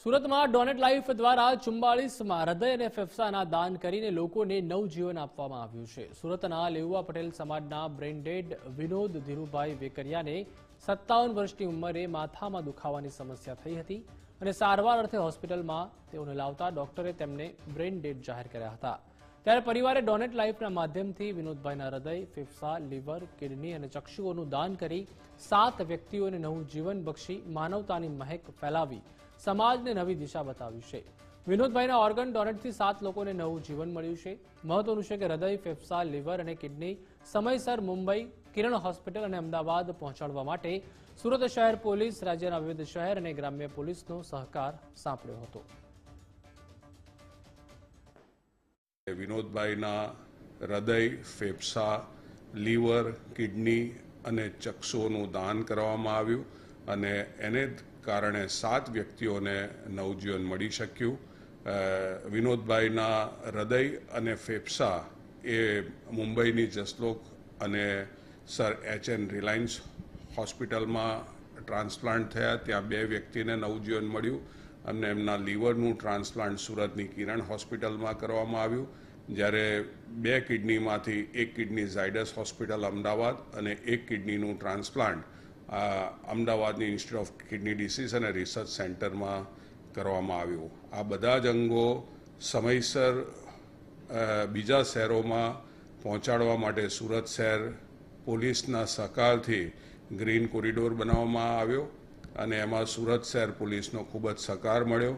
સુરતમાં donate life દ્વારા 44માં હૃદય અને ફેફસાના દાન કરીને લોકોને નવજીવન આપવામાં આવ્યું છે। સુરતના લેઉવા પટેલ સમાજના બ્રેઇનડેડ વિનોદ ધીરુભાઈ વેકરિયાને 57 વર્ષની ઉંમરે માથામાં દુખાવાની સમસ્યા થઈ હતી અને સારવાર અર્થે હોસ્પિટલમાં તેઓને લાવતા ડોક્ટરે તેમને બ્રેઇનડેડ જાહેર કર્યા હતા। ત્યારે પરિવારે ડોનેટ લાઈફના માધ્યમથી વિનોદભાઈના હૃદય, ફેફસા, લીવર, કિડની અને ચક્ષુઓનું દાન કરી 7 વ્યક્તિઓને નવું જીવન બક્ષી માનવતાની મહેક ફેલાવી સમાજને નવી દિશા બતાવી છે। વિનોદભાઈના ઓર્ગન ડોનેટથી 7 લોકોને નવું જીવન મળ્યું છે। મહત્વનું છે કે હૃદય, ફેફસા, લીવર અને કિડની સમયસર મુંબઈ, કિરણ હોસ્પિટલ અને અમદાવાદ પહોંચાડવા માટે સુરત શહેર પોલીસ, રાજ્યના વિવિધ શહેર અને ગ્રામ્ય પોલીસનો સહકાર સાંપડ્યો હતો। વિનોદભાઈના હૃદય, ફેફસા, લીવર, કિડની અને ચક્ષુઓનું દાન કરવામાં આવ્યું અને એને કારણે 7 વ્યક્તિઓને નવજીવન મળી શક્યું। વિનોદભાઈના હૃદય અને ફેફસા એ મુંબઈની જસલોક અને સર એચ.એન. રિલાયન્સ હોસ્પિટલમાં ટ્રાન્સપ્લાન્ટ થયા, ત્યાં 2 વ્યક્તિને નવજીવન મળ્યું અને એમના લીવરનું ટ્રાન્સપ્લાન્ટ સુરતની કિરણ હોસ્પિટલમાં કરવામાં આવ્યું, જ્યારે 2 કિડનીમાંથી 1 કિડની ઝાયડસ હોસ્પિટલ અમદાવાદ અને 1 કિડનીનું ટ્રાન્સપ્લાન્ટ અમદાવાદની ઇન્સ્ટિટ્યૂટ ઓફ કિડની ડિસીઝ અને રિસર્ચ સેન્ટરમાં કરવામાં આવ્યું। આ બધા જ અંગો સમયસર બીજા શહેરોમાં પહોંચાડવા માટે સુરત શહેર પોલીસના સહકારથી ગ્રીન કોરિડોર બનાવવામાં આવ્યો અને એમાં સુરત શહેર પોલીસનો ખૂબ જ સહકાર મળ્યો।